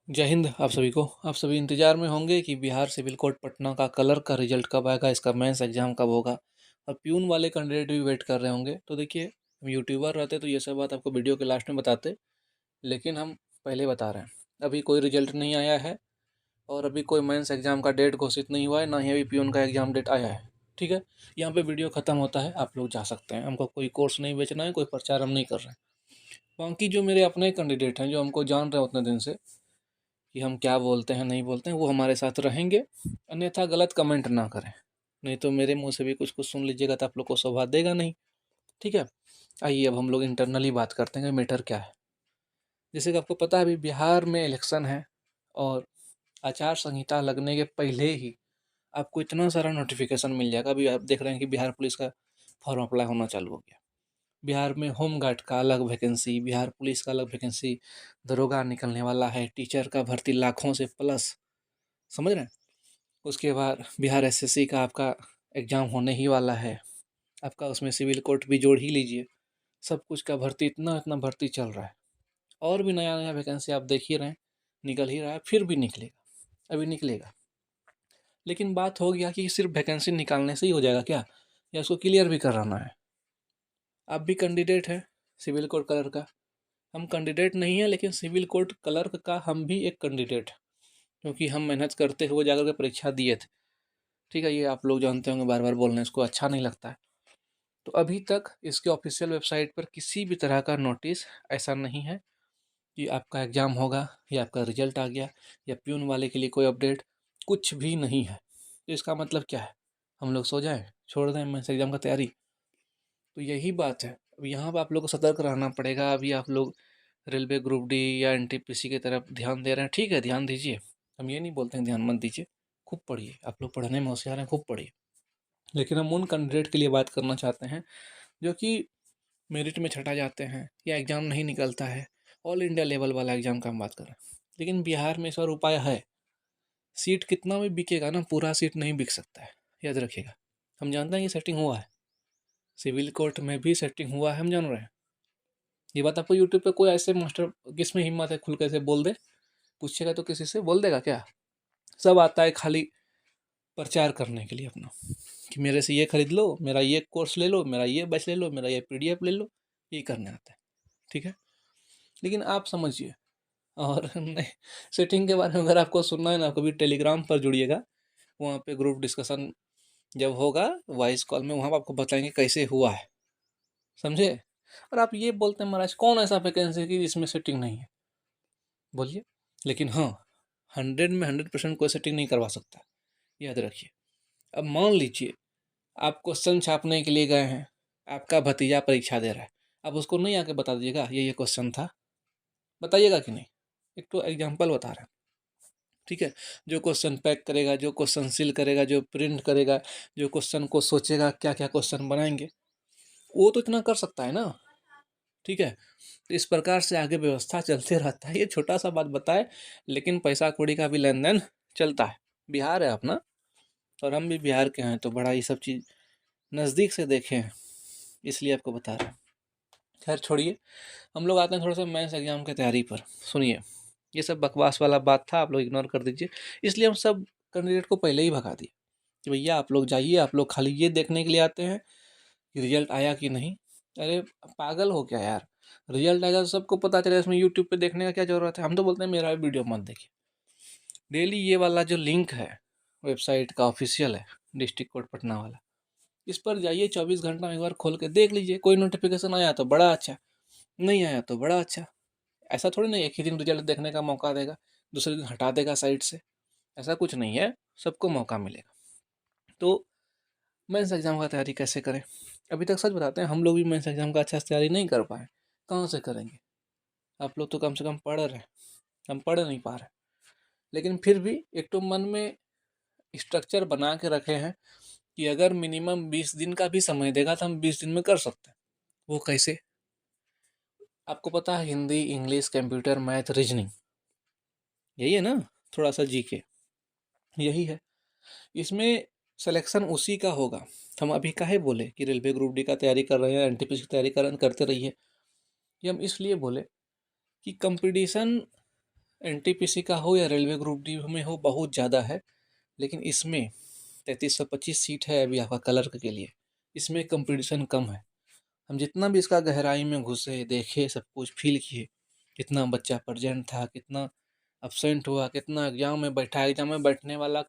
जय हिंद आप सभी को। आप सभी इंतजार में होंगे कि बिहार सिविल कोर्ट पटना का कलर का रिजल्ट कब आएगा, इसका मेंस एग्जाम कब होगा, और प्यून वाले कैंडिडेट भी वेट कर रहे होंगे। तो देखिए, हम यूट्यूबर रहते तो ये सब बात आपको वीडियो के लास्ट में बताते, लेकिन हम पहले बता रहे हैं। अभी कोई रिजल्ट नहीं आया है और अभी कोई मेंस एग्जाम का डेट घोषित नहीं हुआ है, ना ही अभी प्यून का एग्जाम डेट आया है। ठीक है, यहाँ पे वीडियो खत्म होता है, आप लोग जा सकते हैं। हमको कोई कोर्स नहीं बेचना है, कोई प्रचार हम नहीं कर रहे हैं। बाकी जो मेरे अपने कैंडिडेट हैं, जो हमको जान रहे हैं उतने दिन से कि हम क्या बोलते हैं नहीं बोलते हैं, वो हमारे साथ रहेंगे। अन्यथा गलत कमेंट ना करें, नहीं तो मेरे मुंह से भी कुछ कुछ सुन लीजिएगा तो आप लोग को शोभा देगा नहीं। ठीक है, आइए अब हम लोग इंटरनली बात करते हैं कि मैटर क्या है। जैसे कि आपको पता है, अभी बिहार में इलेक्शन है और आचार संहिता लगने के पहले ही आपको इतना सारा नोटिफिकेशन मिल जाएगा। अभी आप देख रहे हैं कि बिहार पुलिस का फॉर्म अप्लाई होना चालू हो गया। बिहार में होम गार्ड का अलग वैकेंसी, बिहार पुलिस का अलग वैकेंसी, दरोगा निकलने वाला है, टीचर का भर्ती लाखों से प्लस, समझ रहे हैं। उसके बाद बिहार एसएससी का आपका एग्ज़ाम होने ही वाला है, आपका उसमें सिविल कोर्ट भी जोड़ ही लीजिए। सब कुछ का भर्ती, इतना इतना भर्ती चल रहा है और भी नया नया वैकेंसी आप देख ही रहे हैं, निकल ही रहा है, फिर भी निकलेगा, अभी निकलेगा। लेकिन बात हो गया कि सिर्फ वैकेंसी निकालने से ही हो जाएगा क्या, या उसको क्लियर भी कराना है। आप भी कैंडिडेट हैं सिविल कोर्ट कलर का, हम कैंडिडेट नहीं है लेकिन सिविल कोर्ट क्लर्क का हम भी एक कैंडिडेट, क्योंकि हम मेहनत करते हुए जाकर के परीक्षा दिए थे। ठीक है, ये आप लोग जानते होंगे, बार बार बोलने इसको अच्छा नहीं लगता है। तो अभी तक इसके ऑफिशियल वेबसाइट पर किसी भी तरह का नोटिस ऐसा नहीं है कि आपका एग्ज़ाम होगा या आपका रिजल्ट आ गया या प्यून वाले के लिए कोई अपडेट, कुछ भी नहीं है। तो इसका मतलब क्या है, हम लोग सो जाएं, छोड़ दें मेंस एग्ज़ाम का तैयारी? तो यही बात है। अब यहाँ पर आप लोग को सतर्क रहना पड़ेगा। अभी आप लोग रेलवे ग्रुप डी या एनटीपीसी की तरफ ध्यान दे रहे हैं, ठीक है, ध्यान दीजिए। हम ये नहीं बोलते हैं ध्यान मत दीजिए, खूब पढ़िए, आप लोग पढ़ने में होशियार हैं, खूब पढ़िए। लेकिन हम उन कैंडिडेट के लिए बात करना चाहते हैं जो कि मेरिट में छटा जाते हैं या एग्ज़ाम नहीं निकलता है, ऑल इंडिया लेवल वाला एग्ज़ाम का हम बात कर रहे हैं। लेकिन बिहार में इस बार उपाय है, सीट कितना भी बिकेगा ना, पूरा सीट नहीं बिक सकता है, याद रखिएगा। हम जानते हैं कि सेटिंग हुआ है, सिविल कोर्ट में भी सेटिंग हुआ है, हम जान रहे हैं। ये बात आपको यूट्यूब पे कोई ऐसे मास्टर, किसमें हिम्मत है खुल के से बोल दे? पूछेगा तो किसी से बोल देगा क्या? सब आता है खाली प्रचार करने के लिए अपना, कि मेरे से ये खरीद लो, मेरा ये कोर्स ले लो, मेरा ये बैच ले लो, मेरा ये पीडीएफ ले लो, ये करने आता है। ठीक है, लेकिन आप समझिए। और नहीं, सेटिंग के बारे में अगर आपको सुनना है ना, कभी टेलीग्राम पर जुड़िएगा, वहाँ पे ग्रुप डिस्कशन जब होगा वॉइस कॉल में, वहाँ पर आपको बताएंगे कैसे हुआ है, समझे। और आप ये बोलते हैं महाराज कौन ऐसा वैकेंसी है कि जिसमें सेटिंग नहीं है, बोलिए। लेकिन हाँ, 100% कोई सेटिंग नहीं करवा सकता, याद रखिए। अब मान लीजिए आप क्वेश्चन छापने के लिए गए हैं, आपका भतीजा परीक्षा दे रहा है, आप उसको नहीं आके बता दीजिएगा ये क्वेश्चन था, बताइएगा कि नहीं? एक तो एग्जाम्पल बता रहे हैं। ठीक है, जो क्वेश्चन पैक करेगा, जो क्वेश्चन सील करेगा, जो प्रिंट करेगा, जो क्वेश्चन को सोचेगा क्या क्या क्वेश्चन बनाएंगे, वो तो इतना कर सकता है ना। ठीक है, तो इस प्रकार से आगे व्यवस्था चलते रहता है। ये छोटा सा बात बताए, लेकिन पैसा कौड़ी का भी लेन देन चलता है। बिहार है अपना, और हम भी बिहार के हैं, तो बड़ा ये सब चीज़ नज़दीक से देखे हैं, इसलिए आपको बता रहे हैं। खैर छोड़िए, हम लोग आते हैं थोड़ा सा मेंस एग्जाम की तैयारी पर। सुनिए, ये सब बकवास वाला बात था, आप लोग इग्नोर कर दीजिए। इसलिए हम सब कैंडिडेट को पहले ही भगा दिए कि भैया आप लोग जाइए, आप लोग खाली ये देखने के लिए आते हैं कि रिजल्ट आया कि नहीं। अरे पागल हो क्या यार, रिजल्ट आएगा तो सबको पता चलेगा, इसमें यूट्यूब पे देखने का क्या ज़रूरत है? हम तो बोलते हैं मेरा वीडियो मत देखिए, डेली ये वाला जो लिंक है वेबसाइट का ऑफिशियल है, डिस्ट्रिक्ट कोर्ट पटना वाला, इस पर जाइए, 24 घंटा में एक बार खोल के देख लीजिए। कोई नोटिफिकेशन आया तो बड़ा अच्छा, नहीं आया तो बड़ा अच्छा। ऐसा थोड़ी नहीं एक ही दिन रिजल्ट देखने का मौका देगा, दूसरे दिन हटा देगा साइट से, ऐसा कुछ नहीं है, सबको मौका मिलेगा। तो मेंस एग्ज़ाम का तैयारी कैसे करें? अभी तक सच बताते हैं, हम लोग भी मेंस एग्ज़ाम का अच्छा से तैयारी नहीं कर पाए। कहाँ से करेंगे? आप लोग तो कम से कम पढ़ रहे हैं, हम पढ़ नहीं पा रहे। लेकिन फिर भी एक तो मन में स्ट्रक्चर बना के रखे हैं कि अगर मिनिमम 20 दिन का भी समय देगा तो हम 20 दिन में कर सकते हैं। वो कैसे? आपको पता है, Hindi, English, computer, math, reasoning, यही है ना, थोड़ा सा जीके, यही है। इसमें सिलेक्शन उसी का होगा। हम अभी काहे बोले कि रेलवे ग्रुप डी का तैयारी कर रहे हैं, एनटीपीसी की तैयारी कर रहे हैं, करते रहिए। ये हम इसलिए बोले कि कंपटीशन एनटीपीसी का हो या रेलवे ग्रुप डी में हो, बहुत ज़्यादा है। लेकिन इसमें 3325 सीट है अभी आपका क्लर्क के लिए, इसमें कंपटीशन कम है। हम जितना भी इसका गहराई में घुसे, देखे, सब कुछ फील किए, कितना बच्चा प्रेजेंट था, कितना अब्सेंट हुआ, कितना एग्जाम में बैठा, एग्जाम में बैठने वाला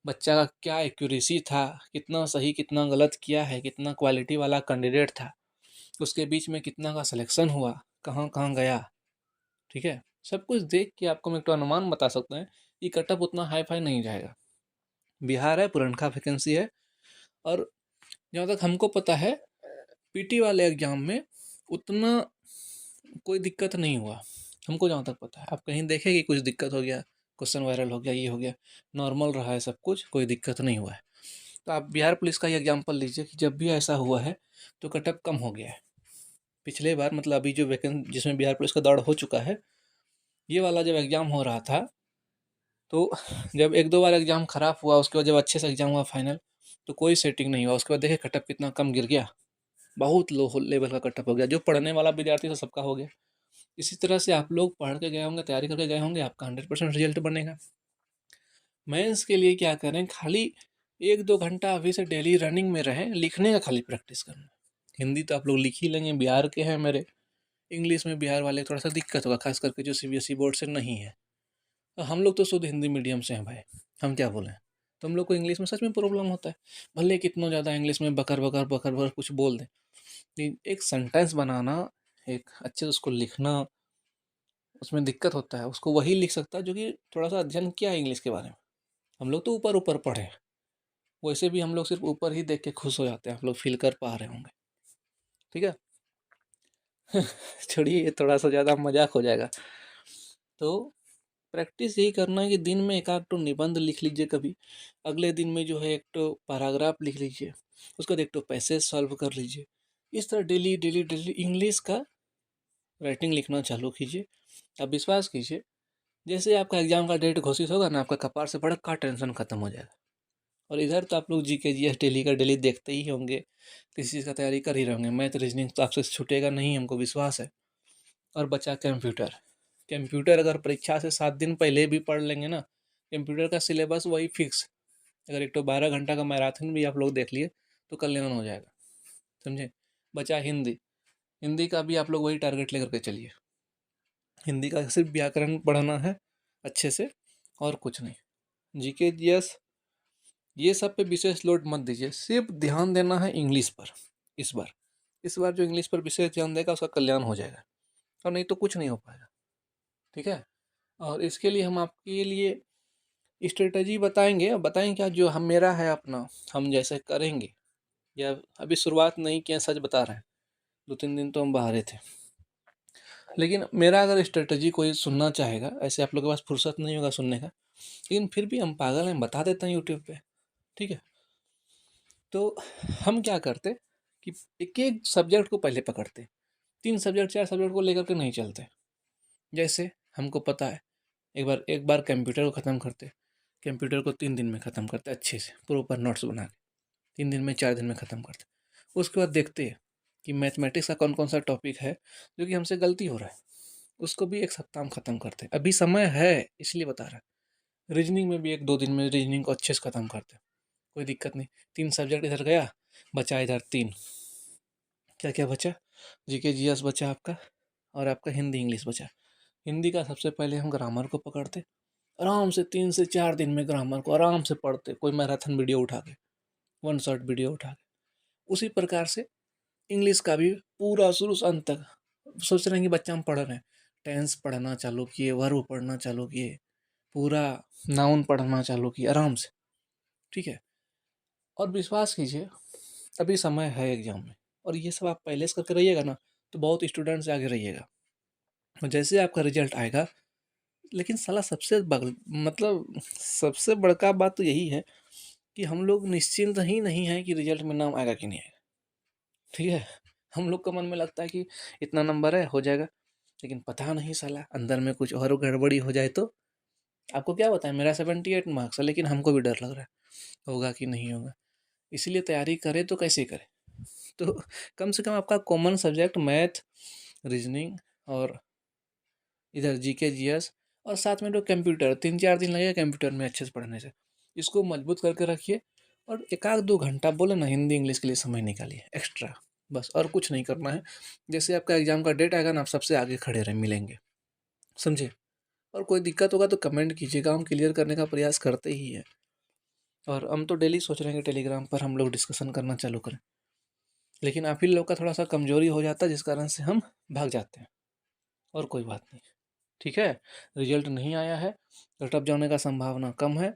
बच्चा का क्या एक्यूरेसी था, कितना सही कितना गलत किया है, कितना क्वालिटी वाला कैंडिडेट था, उसके बीच में कितना का सिलेक्शन हुआ, कहाँ कहाँ गया। ठीक है, सब कुछ देख के आपको मैं एक तो अनुमान बता सकता है कि कटअप उतना हाई फाई नहीं जाएगा। बिहार है, पुरनका वैकेंसी है, और जहाँ तक हमको पता है पीटी वाले एग्जाम में उतना कोई दिक्कत नहीं हुआ, हमको जहाँ तक पता है। आप कहीं देखें कि कुछ दिक्कत हो गया, क्वेश्चन वायरल हो गया, ये हो गया, नॉर्मल रहा है सब कुछ, कोई दिक्कत नहीं हुआ है। तो आप बिहार पुलिस का ही एग्जाम्पल लीजिए कि जब भी ऐसा हुआ है तो कटअप कम हो गया है। पिछले बार मतलब अभी जो वैकेंसी जिसमें बिहार पुलिस का दौड़ हो चुका है, ये वाला जब एग्ज़ाम हो रहा था तो जब एक दो बार एग्ज़ाम ख़राब हुआ, उसके बाद जब अच्छे से एग्ज़ाम हुआ फाइनल, तो कोई सेटिंग नहीं हुआ। उसके बाद देखिए कटअप कितना कम गिर गया, बहुत लो लेवल का कटअप हो गया। जो पढ़ने वाला विद्यार्थी था सबका हो गया। इसी तरह से आप लोग पढ़ के गए होंगे, तैयारी करके गए होंगे, आपका 100% रिजल्ट बनेगा। मेंस के लिए क्या करें, खाली 1-2 घंटा अभी से डेली रनिंग में रहें, लिखने का खाली प्रैक्टिस करना। हिंदी तो आप लोग लिख ही लेंगे, बिहार के हैं मेरे। इंग्लिश में बिहार वाले थोड़ा सा दिक्कत होगा, खास करके जो सीबीएसई बोर्ड से नहीं है। तो हम लोग तो शुद्ध हिंदी मीडियम से हैं भाई, हम क्या बोलें। तो हम लोग को इंग्लिश में सच में प्रॉब्लम होता है, भले कितना ज़्यादा इंग्लिश में बकर बकर बकर बकर कुछ बोल दें, लेकिन एक सेंटेंस बनाना, एक अच्छे से उसको लिखना, उसमें दिक्कत होता है। उसको वही लिख सकता है जो कि थोड़ा सा अध्ययन किया है इंग्लिश के बारे में। हम लोग तो ऊपर ऊपर पढ़े हैं, वैसे भी हम लोग सिर्फ ऊपर ही देख के खुश हो जाते हैं, आप लोग फील कर पा रहे होंगे। ठीक है। छोड़िए, ये थोड़ा सा ज़्यादा मजाक हो जाएगा। तो प्रैक्टिस यही करना है कि दिन में एक आध तो निबंध लिख लीजिए कभी, अगले दिन में जो है एक तो पैराग्राफ लिख लीजिए, उसके बाद एक तो पैसेज सॉल्व कर लीजिए। इस तरह डेली डेली डेली इंग्लिश का राइटिंग लिखना चालू कीजिए। आप विश्वास कीजिए, जैसे आपका एग्जाम का डेट घोषित होगा ना, आपका कपार से बड़ा का टेंशन खत्म हो जाएगा। और इधर तो आप लोग जीके जीएस डेली का डेली देखते ही होंगे, किसी चीज़ का तैयारी कर ही रहे होंगे। मैथ रीजनिंग तो आपसे छूटेगा नहीं, हमको विश्वास है। और बचा कंप्यूटर। कंप्यूटर अगर परीक्षा से 7 दिन पहले भी पढ़ लेंगे ना, कंप्यूटर का सिलेबस वही फिक्स। अगर एक तो 12 घंटा का मैराथन भी आप लोग देख लिए तो कल्याण हो जाएगा, समझे। बचा हिंदी, हिंदी का भी आप लोग वही टारगेट लेकर के चलिए। हिंदी का सिर्फ व्याकरण पढ़ना है अच्छे से, और कुछ नहीं। जीके जीएस ये सब पे विशेष लोड मत दीजिए, सिर्फ ध्यान देना है इंग्लिश पर। इस बार जो इंग्लिश पर विशेष ध्यान देगा उसका कल्याण हो जाएगा, और नहीं तो कुछ नहीं हो पाएगा। ठीक है। और इसके लिए हम आपके लिए स्ट्रेटजी बताएंगे, बताएंगे क्या जो हम मेरा है अपना, हम जैसे करेंगे। या अभी शुरुआत नहीं किया, सच बता रहे हैं, 2-3 दिन तो हम बाहर थे। लेकिन मेरा अगर स्ट्रेटजी कोई सुनना चाहेगा, ऐसे आप लोग के पास फुर्सत नहीं होगा सुनने का, लेकिन फिर भी हम पागल हैं, बता देते हैं यूट्यूब पे। ठीक है। तो हम क्या करते कि एक एक सब्जेक्ट को पहले पकड़ते, 3 सब्जेक्ट 4 सब्जेक्ट को लेकर के नहीं चलते। जैसे हमको पता है, एक बार कंप्यूटर को ख़त्म करते, कंप्यूटर को 3 दिन में ख़त्म करते अच्छे से प्रॉपर नोट्स बना के, 3 दिन में 4 दिन में ख़त्म करते। उसके बाद देखते हैं कि मैथमेटिक्स का कौन कौन सा टॉपिक है जो कि हमसे गलती हो रहा है, उसको भी एक सप्ताह में ख़त्म करते हैं। अभी समय है इसलिए बता रहा है। रीजनिंग में भी 1-2 दिन में रीजनिंग को अच्छे से ख़त्म करते हैं, कोई दिक्कत नहीं। 3 सब्जेक्ट इधर गया, बचा इधर 3। क्या क्या बचा, जीके जीएस बचा आपका, और आपका हिंदी इंग्लिश बचा। हिंदी का सबसे पहले हम ग्रामर को पकड़ते, आराम से 3 से 4 दिन में ग्रामर को आराम से पढ़ते, कोई मैराथन वीडियो उठा के, 1 शॉट वीडियो उठा के। उसी प्रकार से इंग्लिश का भी पूरा शुरू से अंत तक सोच रहे हैं कि बच्चा हम पढ़ रहे हैं, टेंस पढ़ना चालू किए, वर्ब पढ़ना चालू किए, पूरा नाउन पढ़ना चालू किए आराम से। ठीक है। और विश्वास कीजिए, अभी समय है एग्जाम में, और ये सब आप पहले से करके रहिएगा ना, तो बहुत स्टूडेंट से आगे रहिएगा। और जैसे आपका रिजल्ट आएगा, लेकिन साला मतलब सबसे बड़का बात तो यही है कि हम लोग निश्चिंत ही नहीं है कि रिजल्ट में नाम आएगा कि नहीं आएगा। ठीक है। हम लोग का मन में लगता है कि इतना नंबर है, हो जाएगा, लेकिन पता नहीं साला अंदर में कुछ और गड़बड़ी हो जाए तो। आपको क्या बताएं, मेरा 78 मार्क्स है, लेकिन हमको भी डर लग रहा है होगा कि नहीं होगा। इसलिए तैयारी करें तो कैसे करें, तो कम से कम आपका कॉमन सब्जेक्ट मैथ, रीजनिंग, और इधर जीके जीएस, और साथ में जो कंप्यूटर 3-4 दिन लगेगा कंप्यूटर में अच्छे से पढ़ने से, इसको मजबूत करके रखिए। और 1 आध 2 घंटा बोले ना हिंदी इंग्लिश के लिए समय निकालिए एक्स्ट्रा, बस और कुछ नहीं करना है। जैसे आपका एग्जाम का डेट आएगा ना, आप सबसे आगे खड़े रहे मिलेंगे, समझे। और कोई दिक्कत होगा तो कमेंट कीजिएगा, हम क्लियर करने का प्रयास करते ही है। और हम तो डेली सोच रहे हैं कि टेलीग्राम पर हम लोग डिस्कशन करना चालू करें, लेकिन आप ही लोग का थोड़ा सा कमजोरी हो जाता है जिस कारण से हम भाग जाते हैं, और कोई बात नहीं। ठीक है, रिजल्ट नहीं आया है, रटअप जाने का संभावना कम है।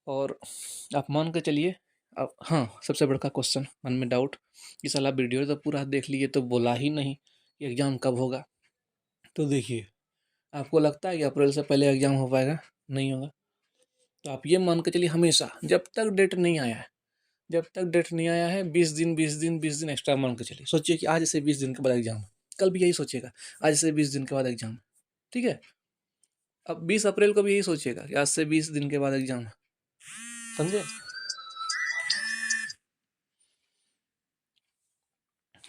और आप मान के चलिए, अब हाँ, सबसे बड़ा क्वेश्चन मन में डाउट कि साला वीडियो तो पूरा देख लिए तो बोला ही नहीं कि एग्ज़ाम कब होगा। तो देखिए, आपको लगता है कि अप्रैल से पहले एग्ज़ाम हो पाएगा? नहीं होगा। तो आप ये मान के चलिए हमेशा जब तक डेट नहीं आया है, जब तक डेट नहीं आया है 20 दिन 20 दिन 20 दिन एक्स्ट्रा मान के चलिए। सोचिए कि आज से 20 दिन के बाद एग्ज़ाम है, कल भी यही सोचिएगा आज से 20 दिन के बाद एग्ज़ाम है, ठीक है। अब 20 अप्रैल को भी यही सोचिएगा कि आज से 20 दिन के बाद एग्ज़ाम है, समझे।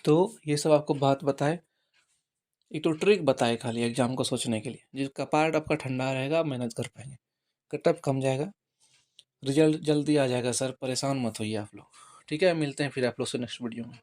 तो ये सब आपको बात बताए, एक तो ट्रिक बताए खाली एग्जाम को सोचने के लिए, जिसका पार्ट आपका ठंडा रहेगा आप मेहनत कर पाएंगे, कटअप कम जाएगा, रिजल्ट जल्दी आ जाएगा सर, परेशान मत होइए आप लोग। ठीक है, मिलते हैं फिर आप लोग से नेक्स्ट वीडियो में।